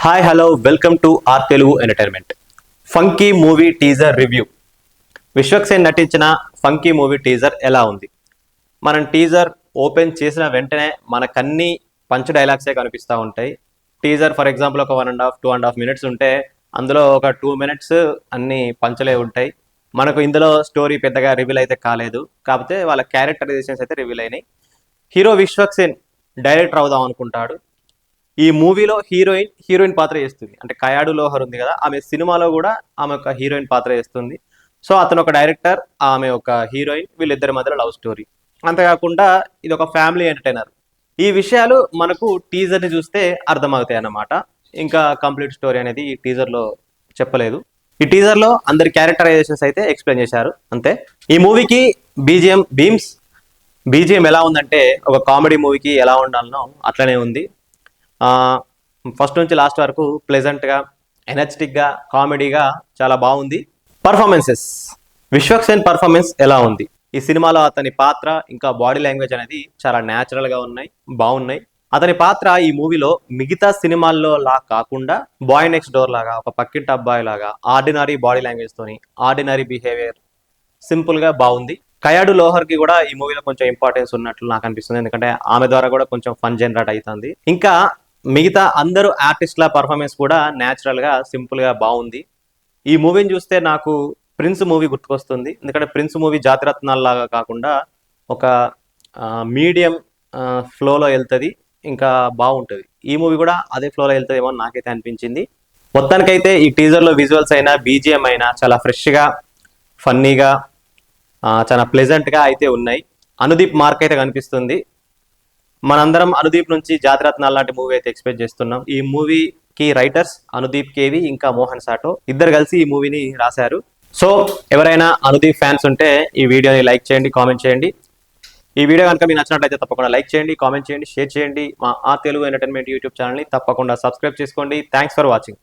Hi hello welcome to our Telugu entertainment. Funky movie teaser review. Vishwaksen నటించిన funky movie teaser ఎలా ఉంది? మనం teaser open చేసిన వెంటనే మనకన్నీ పంచ్ డైలాగ్సే కనిపిస్తూ ఉంటాయి. టీజర్ ఫర్ ఎగ్జాంపుల్ ఒక 1.5 2.5 మినిట్స్ ఉంటే అందులో ఒక 2 మినిట్స్ అన్ని పంచలే ఉంటాయి. మనకు ఇందులో స్టోరీ పెద్దగా రివీల్ అయితే కాలేదు, కాకపోతే వాళ్ళ క్యారెక్టరైజేషన్స్ అయితే రివీల్ అయినాయి. హీరో విశ్వక్సేన్ డైరెక్టర్ అవుదాం అనుకుంటాడు. ఈ మూవీలో హీరోయిన్ పాత్ర చేస్తుంది. అంటే కయాడు లోహర్ ఉంది కదా, ఆమె సినిమాలో కూడా ఆమె ఒక హీరోయిన్ పాత్ర చేస్తుంది. సో అతను ఒక డైరెక్టర్, ఆమె ఒక హీరోయిన్, వీళ్ళిద్దరి మధ్యలో లవ్ స్టోరీ. అంతేకాకుండా ఇది ఒక ఫ్యామిలీ ఎంటర్టైనర్. ఈ విషయాలు మనకు టీజర్ని చూస్తే అర్థమవుతాయి అన్నమాట. ఇంకా కంప్లీట్ స్టోరీ అనేది ఈ టీజర్లో చెప్పలేదు. ఈ టీజర్లో అందరి క్యారెక్టరైజేషన్స్ అయితే ఎక్స్ప్లెయిన్ చేశారు అంతే. ఈ మూవీకి బీజిఎం ఎలా ఉందంటే ఒక కామెడీ మూవీకి ఎలా ఉండాలనో అట్లనే ఉంది. ఫస్ట్ నుంచి లాస్ట్ వరకు ప్లెజెంట్గా, ఎనర్జెటిక్గా, కామెడీగా చాలా బాగుంది. పర్ఫార్మెన్సెస్, విశ్వక్సేన్ పర్ఫార్మెన్స్ ఎలా ఉంది? ఈ సినిమాలో అతని పాత్ర ఇంకా బాడీ లాంగ్వేజ్ అనేది చాలా న్యాచురల్గా బాగున్నాయి. అతని పాత్ర ఈ మూవీలో మిగతా సినిమాల్లో లా కాకుండా బాయ్ నెక్స్ట్ డోర్ లాగా, ఒక పక్కింటి అబ్బాయి లాగా, ఆర్డినరీ బాడీ లాంగ్వేజ్ తోని, ఆర్డినరీ బిహేవియర్, సింపుల్గా బాగుంది. కయాడు లోహర్కి కూడా ఈ మూవీలో కొంచెం ఇంపార్టెన్స్ ఉన్నట్లు నాకు అనిపిస్తుంది, ఎందుకంటే ఆమె ద్వారా కూడా కొంచెం ఫన్ జనరేట్ అవుతుంది. ఇంకా మిగతా అందరూ ఆర్టిస్టుల పర్ఫార్మెన్స్ కూడా న్యాచురల్గా, సింపుల్గా బాగుంది. ఈ మూవీని చూస్తే నాకు ప్రిన్స్ మూవీ గుర్తుకొస్తుంది, ఎందుకంటే ప్రిన్స్ మూవీ జాతిరత్నాల లాగా కాకుండా ఒక మీడియం ఫ్లోలో వెళ్తుంది, ఇంకా బాగుంటుంది. ఈ మూవీ కూడా అదే ఫ్లోలో వెళ్తుందేమో అని నాకైతే అనిపించింది. మొత్తానికైతే ఈ టీజర్లో విజువల్స్ అయినా బీజిఎం అయినా చాలా ఫ్రెష్గా, ఫన్నీగా, చాలా ప్లెజెంట్గా అయితే ఉన్నాయి. అనుదీప్ మార్క్ అయితే కనిపిస్తుంది. మనందరం అనుదీప్ నుంచి జాతిరత్నాలు లాంటి మూవీ అయితే ఎక్స్పెక్ట్ చేస్తున్నాం. ఈ మూవీకి రైటర్స్ అనుదీప్ కేవి ఇంకా మోహన్ సాటో ఇద్దరు కలిసి ఈ మూవీని రాశారు. సో ఎవరైనా అనుదీప్ ఫ్యాన్స్ ఉంటే ఈ వీడియోని లైక్ చేయండి, కామెంట్ చేయండి. ఈ వీడియో కనుక మీకు నచ్చినట్లయితే తప్పకుండా లైక్ చేయండి, కామెంట్ చేయండి, షేర్ చేయండి. మా ఆ తెలుగు ఎంటర్టైన్మెంట్ యూట్యూబ్ ఛానల్ని తప్పకుండా సబ్స్క్రైబ్ చేసుకోండి. Thanks for watching.